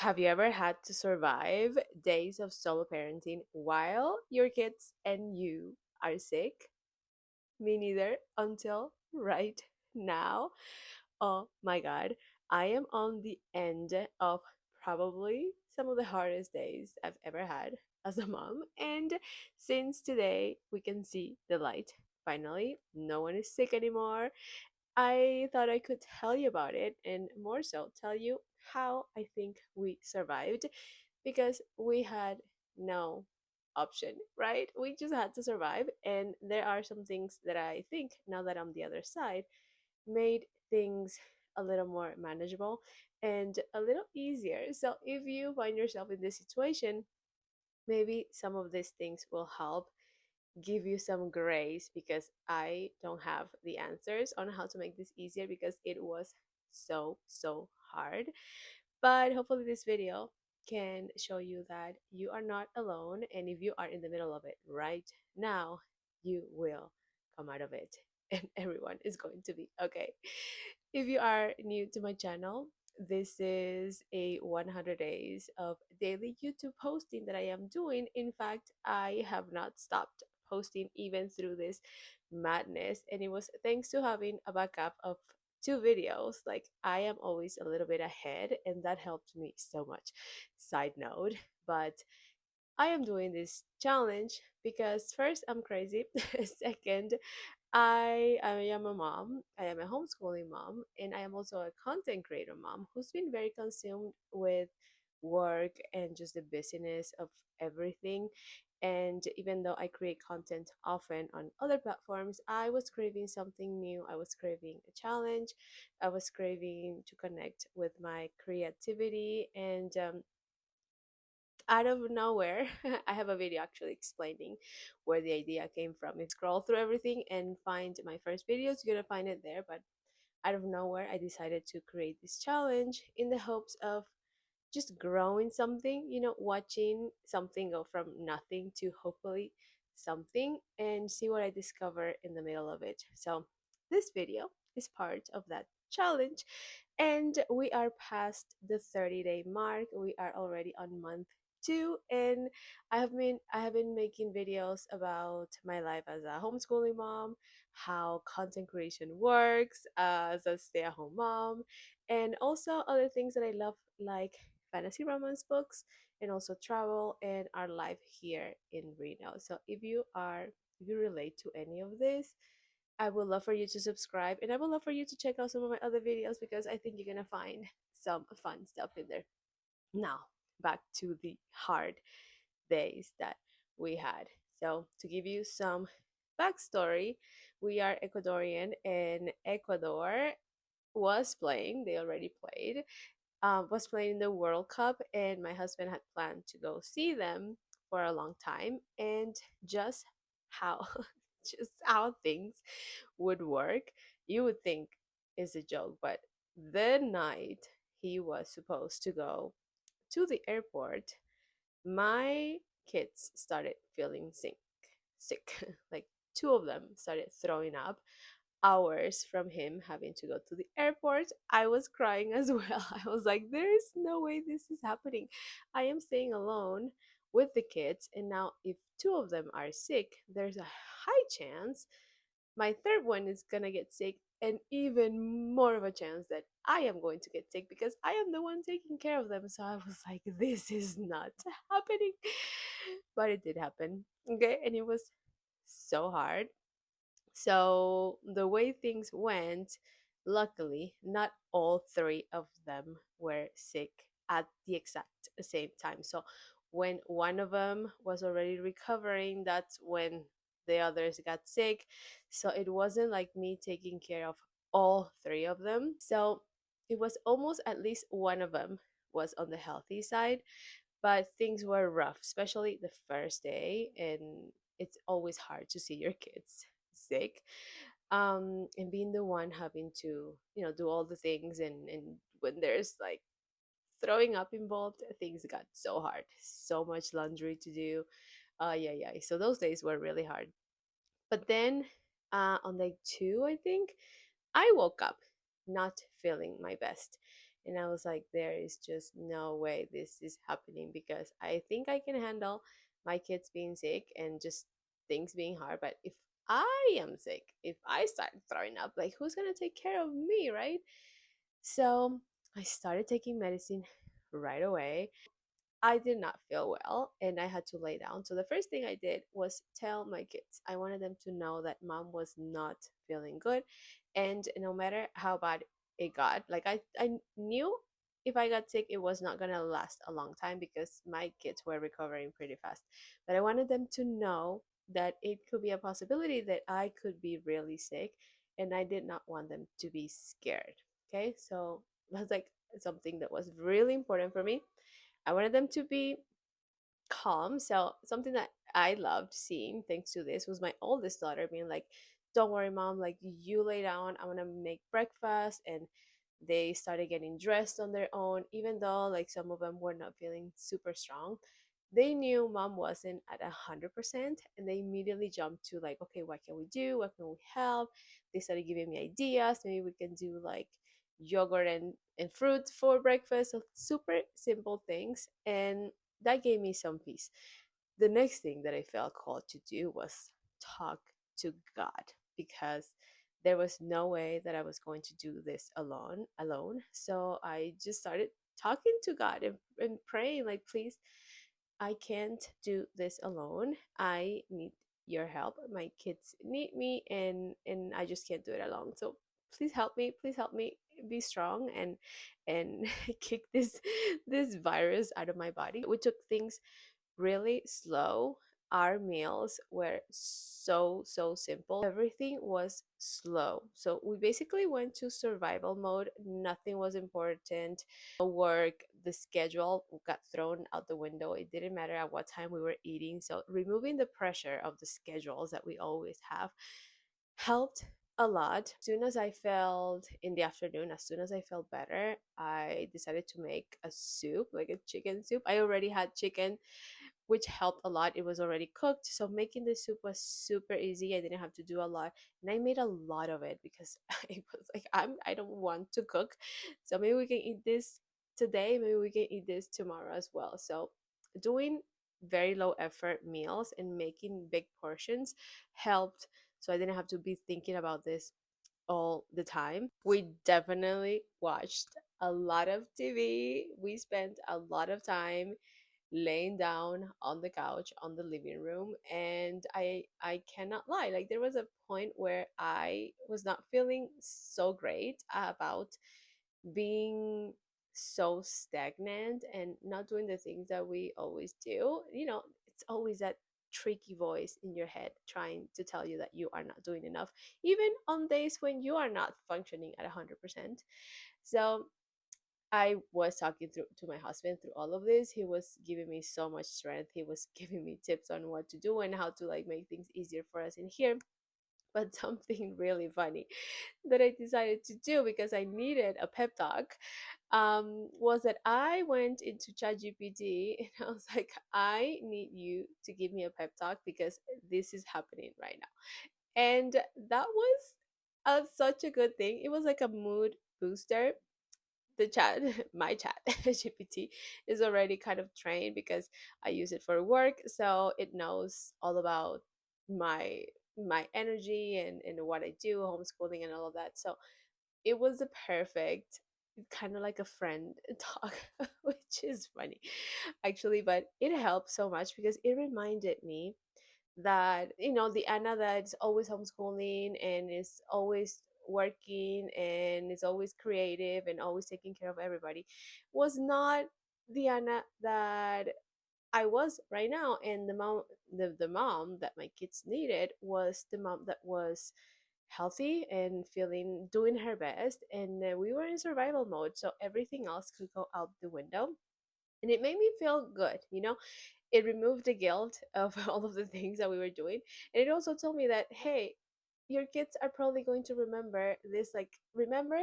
Have you ever had to survive days of solo parenting while your kids and you are sick? Me neither until right now. Oh my god, I am on the end of probably some of the hardest days I've ever had as a mom. And since today we can see the light, finally, no one is sick anymore. I thought I could tell you about it and more so tell you how I think we survived because we had no option, right? We just had to survive. And there are some things that I think, now that I'm the other side, made things a little more manageable and a little easier. So if you find yourself in this situation, maybe some of these things will help give you some grace because I don't have the answers on how to make this easier because it was so hard. But hopefully, this video can show you that you are not alone, and if you are in the middle of it right now, you will come out of it, and everyone is going to be okay. If you are new to my channel, this is a 100 days of daily YouTube posting that I am doing. In fact, I have not stopped posting even through this madness, and it was thanks to having a backup of two videos. Like, I am always a little bit ahead, and that helped me so much. Side note, but I am doing this challenge because first, I'm crazy. Second, I am a mom. I am a homeschooling mom, and I am also a content creator mom who's been very consumed with work and just the busyness of everything. And even though I create content often on other platforms, I was craving something new. I was craving a challenge. I was craving to connect with my creativity. And out of nowhere, I have a video actually explaining where the idea came from. If you scroll through everything and find my first videos, you're gonna find it there. But out of nowhere, I decided to create this challenge in the hopes of just growing something, watching something go from nothing to hopefully something and see what I discover in the middle of it. So, this video is part of that challenge, and we are past the 30-day mark. We are already on month 2, and I have been making videos about my life as a homeschooling mom, how content creation works as a stay-at-home mom, and also other things that I love, like fantasy romance books, and also travel and our life here in Reno. So if you relate to any of this, I would love for you to subscribe, and I would love for you to check out some of my other videos because I think you're gonna find some fun stuff in there. Now, back to the hard days that we had. So, to give you some backstory, we are Ecuadorian, and Ecuador was playing, they already played, was playing in the World Cup, and my husband had planned to go see them for a long time. And just how, just how things would work, you would think is a joke, but the night he was supposed to go to the airport, my kids started feeling sick. Like, two of them started throwing up hours from him having to go to the airport. I was crying as well. I was like, there is no way this is happening. I am staying alone with the kids, and now if two of them are sick, there's a high chance my third one is gonna get sick, and even more of a chance that I am going to get sick because I am the one taking care of them. So I was like, this is not happening. But it did happen. Okay, and it was so hard. So the way things went, luckily, not all three of them were sick at the exact same time. So when one of them was already recovering, that's when the others got sick. So it wasn't like me taking care of all three of them. So it was almost at least one of them was on the healthy side, but things were rough, especially the first day. And it's always hard to see your kids sick, and being the one having to do all the things, and when there's like throwing up involved, things got so hard, so much laundry to do. Yeah, so those days were really hard. But then, on day 2, I think I woke up not feeling my best, And I was like, there is just no way this is happening, because I think I can handle my kids being sick and just things being hard. But if I am sick, if I start throwing up, like, who's going to take care of me, right? So I started taking medicine right away. I did not feel well and I had to lay down. So the first thing I did was tell my kids. I wanted them to know that mom was not feeling good. And no matter how bad it got, like I knew if I got sick, it was not going to last a long time because my kids were recovering pretty fast. But I wanted them to know that it could be a possibility that I could be really sick, and I did not want them to be scared. Okay. So that's like something that was really important for me. I wanted them to be calm. So something that I loved seeing, thanks to this, was my oldest daughter being like, "Don't worry, mom. Like, you lay down. I'm gonna make breakfast." And they started getting dressed on their own, even though like some of them were not feeling super strong. They knew mom wasn't at 100%, and they immediately jumped to like, okay, what can we do? What can we help? They started giving me ideas. Maybe we can do like yogurt and fruit for breakfast. So super simple things. And that gave me some peace. The next thing that I felt called to do was talk to God, because there was no way that I was going to do this alone. So I just started talking to God and praying like, please, I can't do this alone. I need your help. My kids need me, and I just can't do it alone. So please help me. Please help me be strong and kick this virus out of my body. We took things really slow. Our meals were so simple. Everything was slow. So we basically went to survival mode. Nothing was important. Work, the schedule got thrown out the window. It didn't matter at what time we were eating. So removing the pressure of the schedules that we always have helped a lot. As soon as I felt in the afternoon, as soon as I felt better, I decided to make a soup, like a chicken soup. I already had chicken, which helped a lot. It was already cooked, so making the soup was super easy. I didn't have to do a lot, and I made a lot of it because I was like, I don't want to cook, so maybe we can eat this today. Maybe we can eat this tomorrow as well. So doing very low effort meals and making big portions helped, so I didn't have to be thinking about this all the time. We definitely watched a lot of TV. We spent a lot of time laying down on the couch on the living room, and I cannot lie, like there was a point where I was not feeling so great about being so stagnant and not doing the things that we always do. It's always that tricky voice in your head trying to tell you that you are not doing enough, even on days when you are not functioning at 100%. So I was talking through to my husband through all of this. He was giving me so much strength. He was giving me tips on what to do and how to like make things easier for us in here. But something really funny that I decided to do because I needed a pep talk, was that I went into ChatGPT and I was like, I need you to give me a pep talk because this is happening right now. And that was such a good thing. It was like a mood booster. The chat My chat GPT is already kind of trained because I use it for work, so it knows all about my my energy and what I do, homeschooling and all of that. So it was a perfect kind of like a friend talk, which is funny actually, but it helped so much because it reminded me that the Anna that's always homeschooling and is always working and is always creative and always taking care of everybody was not the Anna that I was right now. And the mom that my kids needed was the mom that was healthy and feeling doing her best, and we were in survival mode, so everything else could go out the window. And it made me feel good. It removed the guilt of all of the things that we were doing. And it also told me that, hey, your kids are probably going to remember this. Like, remember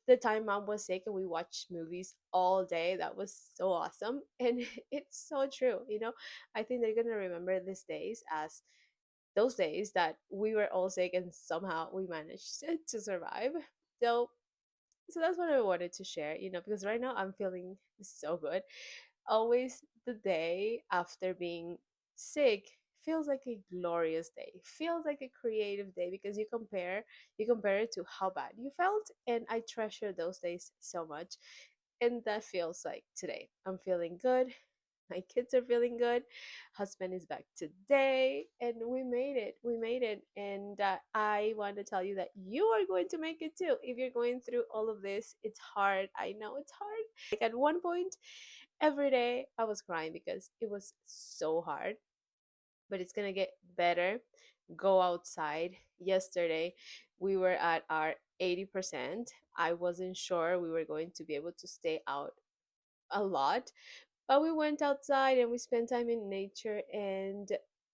the time mom was sick and we watched movies all day? That was so awesome. And it's so true. I think they're going to remember these days as those days that we were all sick and somehow we managed to survive. So So that's what I wanted to share, because right now I'm feeling so good. Always the day after being sick feels like a glorious day, feels like a creative day, because you compare it to how bad you felt, and I treasure those days so much. And that feels like today. I'm feeling good. My kids are feeling good. Husband is back today, and we made it. We made it. And I want to tell you that you are going to make it too. If you're going through all of this, it's hard. I know it's hard. Like at one point, every day I was crying because it was so hard, but it's gonna get better. Go outside. Yesterday, we were at our 80%. I wasn't sure we were going to be able to stay out a lot, but we went outside and we spent time in nature, and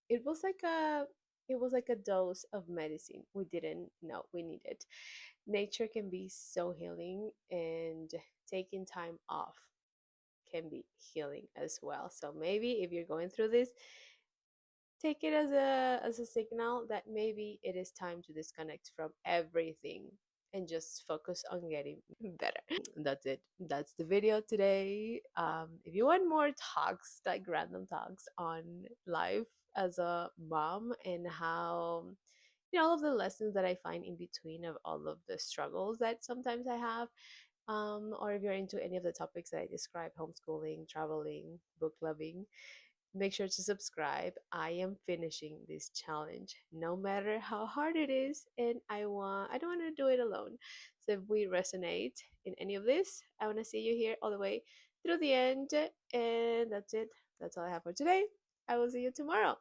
it was like a it was like a dose of medicine we didn't know we needed. Nature can be so healing, and taking time off can be healing as well. So maybe if you're going through this, take it as a signal that maybe it is time to disconnect from everything and just focus on getting better. That's it. That's the video today. If you want more talks, like random talks on life as a mom, and how all of the lessons that I find in between of all of the struggles that sometimes I have, or if you're into any of the topics that I described, homeschooling, traveling, book loving, make sure to subscribe. I am finishing this challenge no matter how hard it is, and I don't want to do it alone. So if we resonate in any of this, I want to see you here all the way through the end. And that's it. That's all I have for today. I will see you tomorrow.